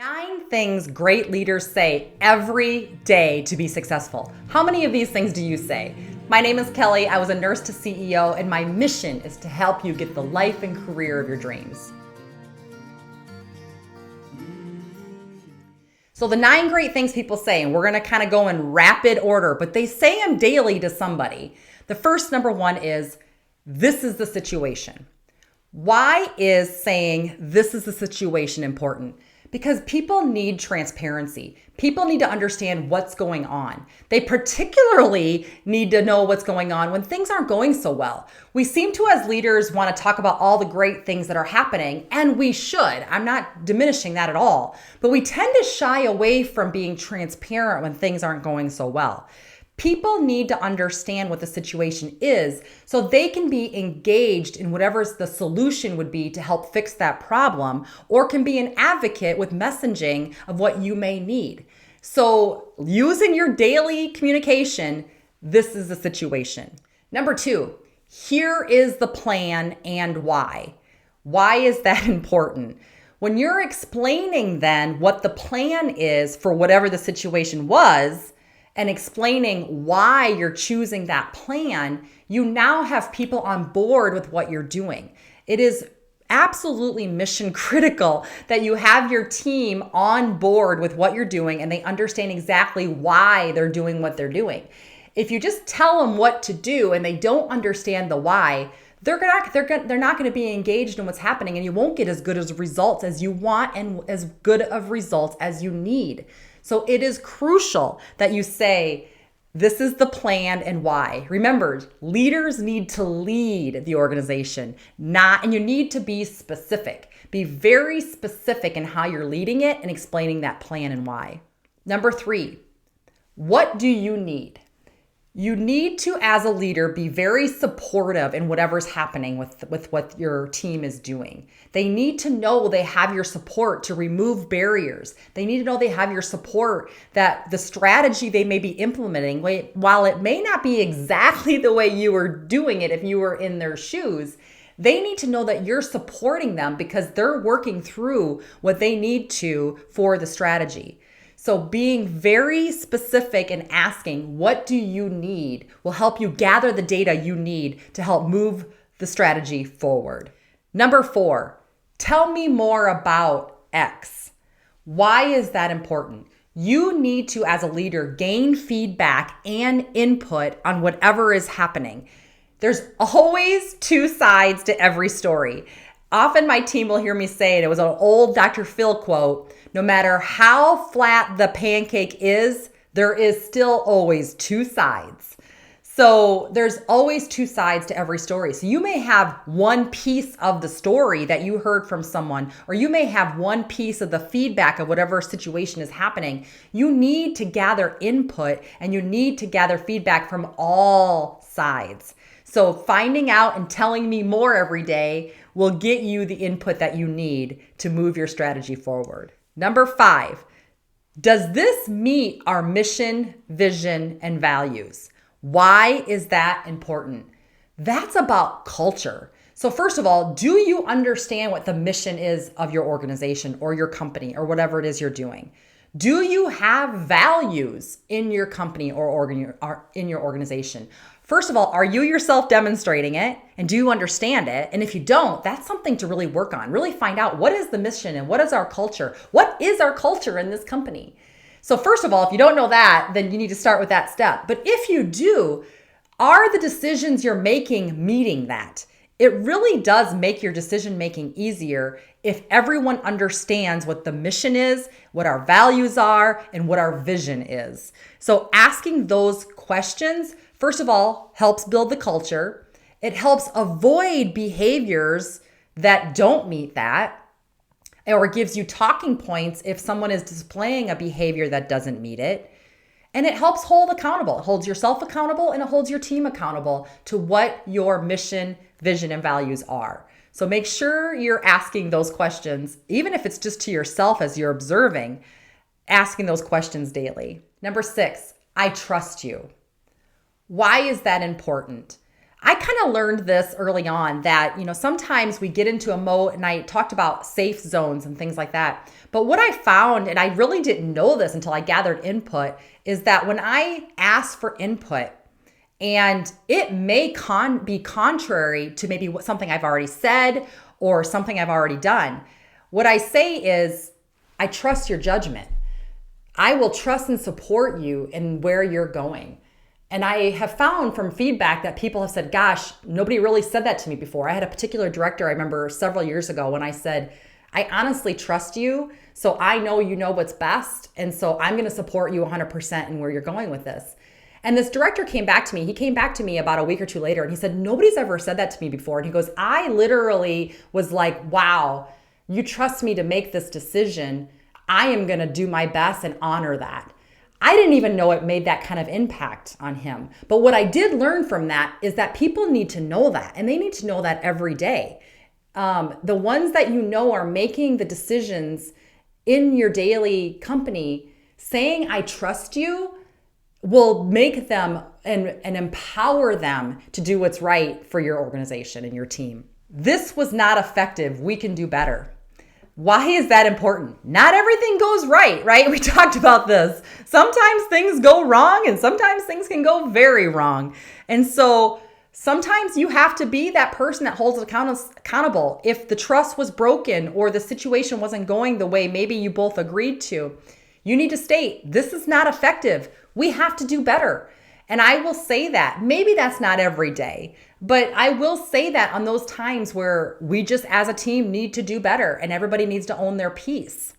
9 things great leaders say every day to be successful. How many of these things do you say? My name is Kelly. I was a nurse to CEO, and my mission is to help you get the life and career of your dreams. So the 9 great things people say, and we're going to kind of go in rapid order, but they say them daily to somebody. The first, number 1 is, this is the situation. Why is saying this is the situation important? Because people need transparency. People need to understand what's going on. They particularly need to know what's going on when things aren't going so well. We seem to, as leaders, want to talk about all the great things that are happening, and we should. I'm not diminishing that at all. But we tend to shy away from being transparent when things aren't going so well. People need to understand what the situation is so they can be engaged in whatever the solution would be to help fix that problem, or can be an advocate with messaging of what you may need. So using your daily communication, this is the situation. Number 2, here is the plan and why. Why is that important? When you're explaining then what the plan is for whatever the situation was, and explaining why you're choosing that plan, you now have people on board with what you're doing. It is absolutely mission critical that you have your team on board with what you're doing and they understand exactly why they're doing what they're doing. If you just tell them what to do and they don't understand the why, they're not going to be engaged in what's happening, and you won't get as good as results as you want and as good of results as you need. So it is crucial that you say, this is the plan and why. Remember, leaders need to lead the organization, and you need to be specific. Be very specific in how you're leading it and explaining that plan and why. Number 3, what do you need? You need to, as a leader, be very supportive in whatever's happening with what your team is doing. They need to know they have your support to remove barriers. They need to know they have your support, that the strategy they may be implementing, while it may not be exactly the way you were doing it if you were in their shoes, they need to know that you're supporting them because they're working through what they need to for the strategy. So being very specific and asking, what do you need, will help you gather the data you need to help move the strategy forward. Number 4, tell me more about X. Why is that important? You need to, as a leader, gain feedback and input on whatever is happening. There's always 2 sides to every story. Often my team will hear me say, and it was an old Dr. Phil quote, no matter how flat the pancake is, there is still always 2 sides. So there's always 2 sides to every story. So you may have one piece of the story that you heard from someone, or you may have one piece of the feedback of whatever situation is happening. You need to gather input and you need to gather feedback from all sides. So finding out and telling me more every day will get you the input that you need to move your strategy forward. Number 5, does this meet our mission, vision, and values? Why is that important? That's about culture. So first of all, do you understand what the mission is of your organization or your company or whatever it is you're doing? Do you have values in your company or in your organization? First of all, are you yourself demonstrating it? And do you understand it? And if you don't, that's something to really work on. Really find out, what is the mission and what is our culture? What is our culture in this company? So first of all, if you don't know that, then you need to start with that step. But if you do, are the decisions you're making meeting that? It really does make your decision making easier if everyone understands what the mission is, what our values are, and what our vision is. So asking those questions, first of all, helps build the culture. It helps avoid behaviors that don't meet that, or gives you talking points if someone is displaying a behavior that doesn't meet it. And it helps hold accountable. It holds yourself accountable and it holds your team accountable to what your mission, vision, and values are. So make sure you're asking those questions, even if it's just to yourself as you're observing, asking those questions daily. Number 6, I trust you. Why is that important? I kind of learned this early on that, sometimes we get into a mode, and I talked about safe zones and things like that. But what I found, and I really didn't know this until I gathered input, is that when I ask for input, and it may be contrary to maybe something I've already said or something I've already done, what I say is, I trust your judgment. I will trust and support you in where you're going. And I have found from feedback that people have said, gosh, nobody really said that to me before. I had a particular director I remember several years ago when I said, I honestly trust you, so I know you know what's best, and so I'm going to support you 100% in where you're going with this. And this director came back to me. He came back to me about a week or two later, and he said, nobody's ever said that to me before. And he goes, I literally was like, wow, you trust me to make this decision. I am going to do my best and honor that. I didn't even know it made that kind of impact on him. But what I did learn from that is that people need to know that, and they need to know that every day. The ones that are making the decisions in your daily company, saying I trust you will make them and empower them to do what's right for your organization and your team. This was not effective. We can do better. Why is that important? Not everything goes right? We talked about this. Sometimes things go wrong, and sometimes things can go very wrong. And so sometimes you have to be that person that holds accountable. If the trust was broken or the situation wasn't going the way maybe you both agreed to, you need to state, this is not effective. We have to do better. And I will say that. Maybe that's not every day, but I will say that on those times where we just as a team need to do better and everybody needs to own their piece.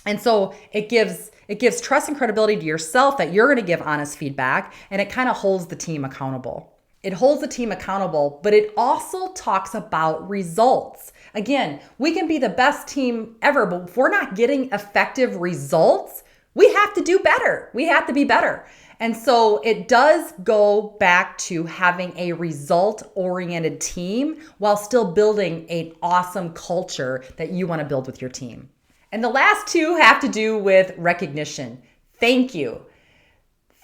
And so it gives trust and credibility to yourself that you're going to give honest feedback, and it kind of holds the team accountable. It holds the team accountable, but it also talks about results. Again, we can be the best team ever, but if we're not getting effective results, we have to do better. We have to be better. And so it does go back to having a result-oriented team while still building an awesome culture that you want to build with your team. And the last two have to do with recognition. Thank you.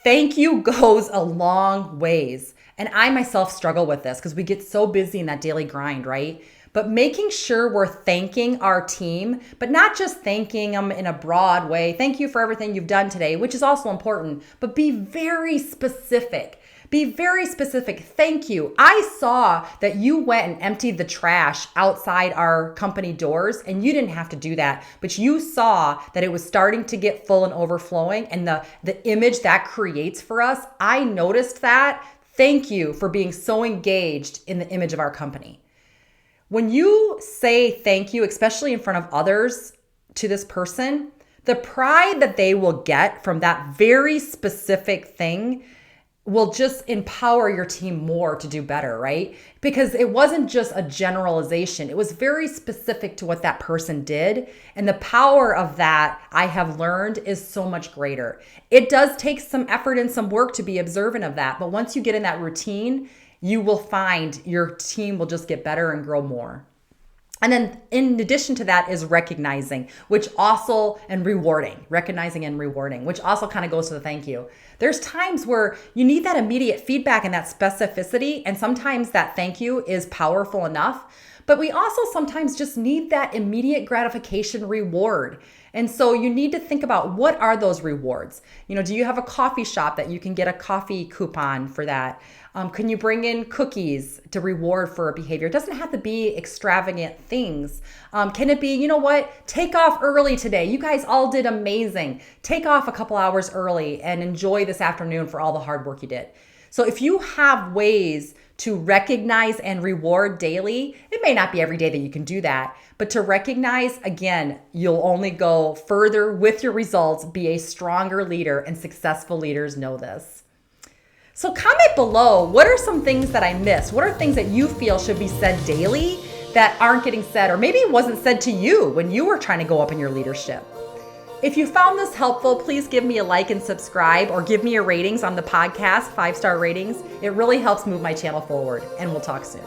Thank you goes a long ways. And I myself struggle with this because we get so busy in that daily grind, right? But making sure we're thanking our team, but not just thanking them in a broad way. Thank you for everything you've done today, which is also important, but be very specific. Be very specific. Thank you. I saw that you went and emptied the trash outside our company doors, and you didn't have to do that, but you saw that it was starting to get full and overflowing, and the image that creates for us, I noticed that. Thank you for being so engaged in the image of our company. When you say thank you, especially in front of others to this person, the pride that they will get from that very specific thing will just empower your team more to do better, right? Because it wasn't just a generalization. It was very specific to what that person did. And the power of that, I have learned, is so much greater. It does take some effort and some work to be observant of that. But once you get in that routine, you will find your team will just get better and grow more. And then in addition to that is recognizing, and rewarding, recognizing and rewarding, which also kind of goes to the thank you. There's times where you need that immediate feedback and that specificity, and sometimes that thank you is powerful enough. But we also sometimes just need that immediate gratification reward. And so you need to think about, what are those rewards? Do you have a coffee shop that you can get a coffee coupon for that? Can you bring in cookies to reward for a behavior? It doesn't have to be extravagant things. Can it be, take off early today. You guys all did amazing. Take off a couple hours early and enjoy this afternoon for all the hard work you did. So if you have ways to recognize and reward daily, it may not be every day that you can do that, but to recognize, again, you'll only go further with your results, be a stronger leader, and successful leaders know this. So comment below, what are some things that I missed? What are things that you feel should be said daily that aren't getting said, or maybe it wasn't said to you when you were trying to go up in your leadership? If you found this helpful, please give me a like and subscribe, or give me a ratings on the podcast, 5-star ratings. It really helps move my channel forward, and we'll talk soon.